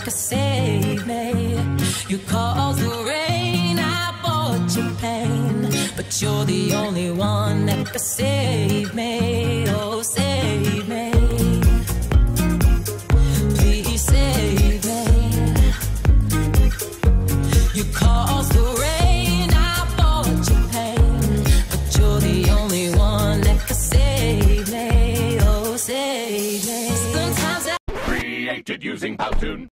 could save me. You caused the rain, I bought you pain, but you're the only one that could save me. Oh, save me. Please save me. You caused the rain, I bought you pain, but you're the only one that could save me. Oh, save me. Sometimes I Created using Powtoon.